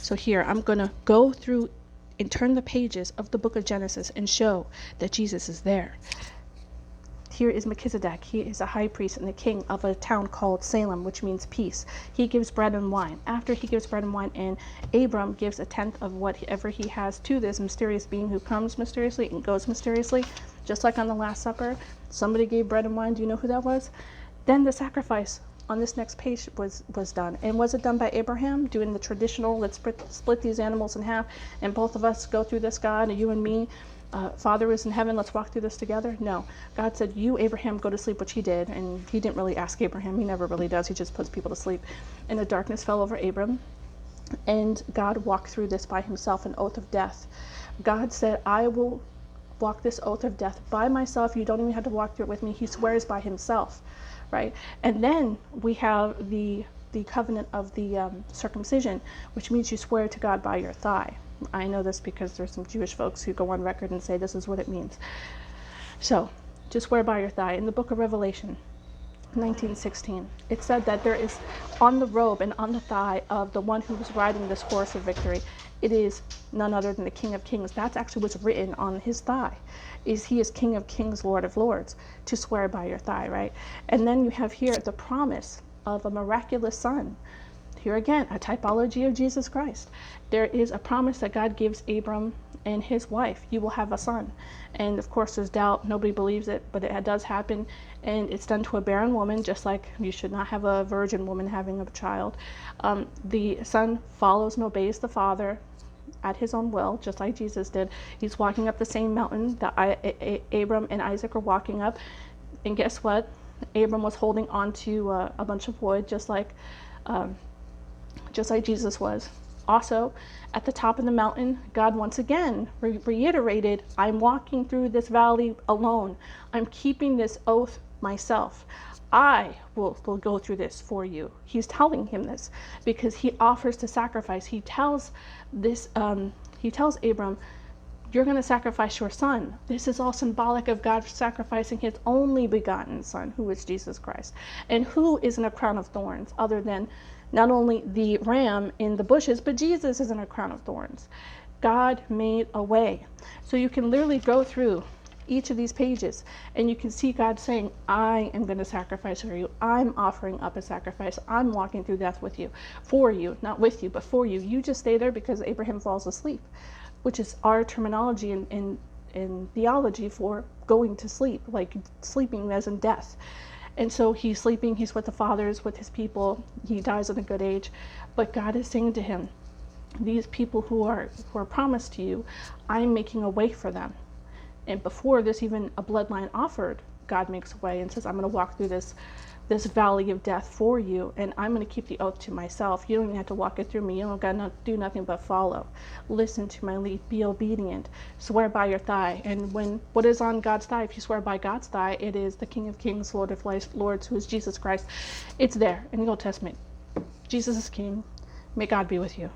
So here, I'm going to go through and turn the pages of the book of Genesis and show that Jesus is there. Here is Melchizedek. He is a high priest and the king of a town called Salem, which means peace. He gives bread and wine. After he gives bread and wine, and Abram gives a tenth of whatever he has to this mysterious being who comes mysteriously and goes mysteriously, just like on the Last Supper. Somebody gave bread and wine. Do you know who that was? Then the sacrifice on this next page was done. And was it done by Abraham, doing the traditional, let's split these animals in half, and both of us go through this, God, and you and me, Father is in heaven, let's walk through this together? No. God said, you, Abraham, go to sleep, which he did. And he didn't really ask Abraham. He never really does. He just puts people to sleep. And the darkness fell over Abram. And God walked through this by himself, an oath of death. God said, I will walk this oath of death by myself. You don't even have to walk through it with me. He swears by himself, right? And then we have the covenant of the circumcision, which means you swear to God by your thigh. I know this because there's some Jewish folks who go on record and say this is what it means. So, to swear by your thigh. In the book of Revelation, 19:16, it said that there is on the robe and on the thigh of the one who was riding this horse of victory, it is none other than the King of Kings. That's actually what's written on his thigh. He is King of Kings, Lord of Lords, to swear by your thigh, right? And then you have here the promise of a miraculous son. Here again, a typology of Jesus Christ. There is a promise that God gives Abram and his wife. You will have a son. And of course, there's doubt. Nobody believes it, but it does happen. And it's done to a barren woman, just like you should not have a virgin woman having a child. The son follows and obeys the father at his own will, just like Jesus did. He's walking up the same mountain that Abram and Isaac are walking up. And guess what? Abram was holding on to a bunch of wood, just like Jesus was. Also, at the top of the mountain, God once again reiterated, I'm walking through this valley alone. I'm keeping this oath myself. I will go through this for you. He's telling him this because he offers to sacrifice. He tells Abram, you're going to sacrifice your son. This is all symbolic of God sacrificing his only begotten son, who is Jesus Christ. And who is in a crown of thorns other than not only the ram in the bushes, but Jesus is in a crown of thorns. God made a way. So you can literally go through each of these pages and you can see God saying, I am going to sacrifice for you. I'm offering up a sacrifice. I'm walking through death with you, for you, not with you, but for you. You just stay there because Abraham falls asleep, which is our terminology in theology for going to sleep, like sleeping as in death. And so he's sleeping, he's with the fathers, with his people, he dies at a good age. But God is saying to him, these people who are promised to you, I'm making a way for them. And before there's even a bloodline offered, God makes a way and says, I'm going to walk through this valley of death for you, and I'm going to keep the oath to myself. You don't even have to walk it through me. You don't got to do nothing but follow. Listen to my lead. Be obedient. Swear by your thigh. And what is on God's thigh? If you swear by God's thigh, it is the King of Kings, Lord of Lords, who is Jesus Christ. It's there in the Old Testament. Jesus is King. May God be with you.